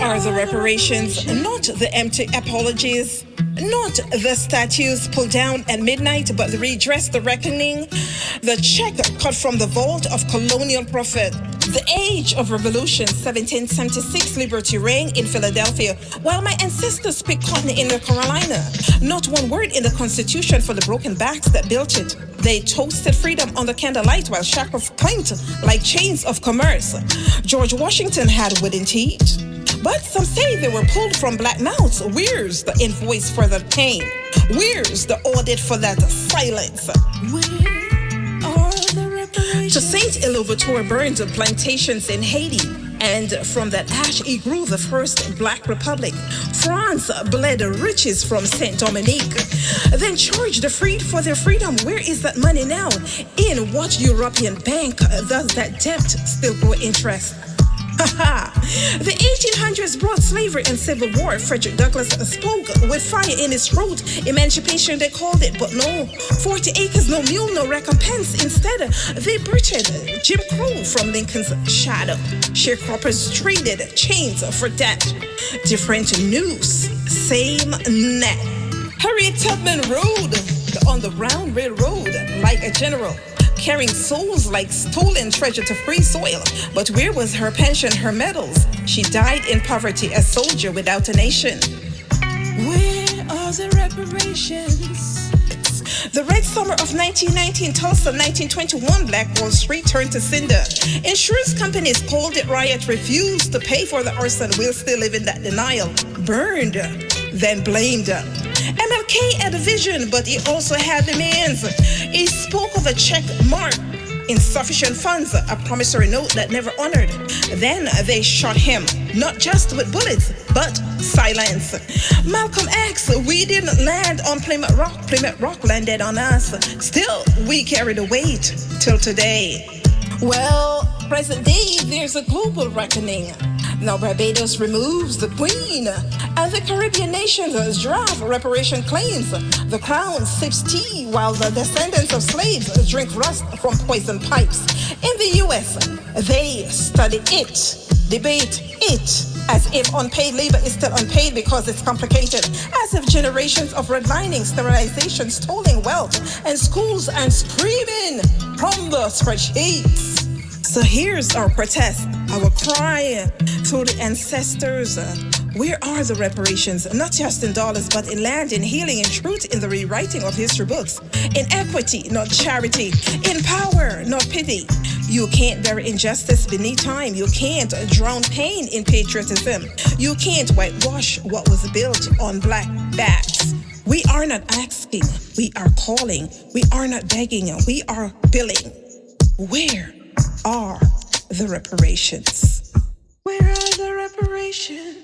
are the reparations? Not the empty apologies, not the statues pulled down at midnight, but the redress, the reckoning, the check cut from the vault of colonial profit. The age of revolution, 1776, liberty rang in Philadelphia, while my ancestors picked cotton in North Carolina. Not one word in the Constitution for the broken backs that built it. They toasted freedom on the candlelight while shackles clinked like chains of commerce. George Washington had wooden teeth, but some say they were pulled from black mouths. Where's the invoice for that pain? Where's the audit for that silence? Where are the reparations? To Saint Ilovator burned plantations in Haiti, and from that ash he grew the first black republic. France bled riches from Saint Dominique, then charged the freed for their freedom. Where is that money now? In what European bank does that debt still grow interest? The 1800s brought slavery and civil war. Frederick Douglass spoke with fire in his throat. Emancipation they called it, but no. 40 acres, no mule, no recompense. Instead, they birthed Jim Crow from Lincoln's shadow. Sharecroppers traded chains for debt. Different noose, same net. Harriet Tubman rode the Underground Railroad like a general, carrying souls like stolen treasure to free soil. But where was her pension, her medals? She died in poverty, a soldier without a nation. Where are the reparations? The Red Summer of 1919, Tulsa, 1921, Black Wall Street turned to cinder. Insurance companies called it riot, refused to pay for the arson. We'll still live in that denial. Burned, then blamed. MLK had a vision, but he also had demands. He spoke of a check mark, insufficient funds, a promissory note that never honored. Then they shot him, not just with bullets, but silence. Malcolm X, we didn't land on Plymouth Rock landed on us. Still, we carry the weight till today. Well, present day, there's a global reckoning. Now Barbados removes the Queen, and the Caribbean nations draft reparation claims. The Crown sips tea while the descendants of slaves drink rust from poison pipes. In the US, they study it, debate it, as if unpaid labor is still unpaid because it's complicated, as if generations of redlining, sterilization, stolen wealth, and schools and screaming from the spreadsheets. So here's our protest, our cry to the ancestors. Where are the reparations? Not just in dollars, but in land, in healing, in truth, in the rewriting of history books. In equity, not charity. In power, not pity. You can't bury injustice beneath time. You can't drown pain in patriotism. You can't whitewash what was built on black backs. We are not asking, we are calling. We are not begging, we are billing. Where are the reparations? Where are the reparations?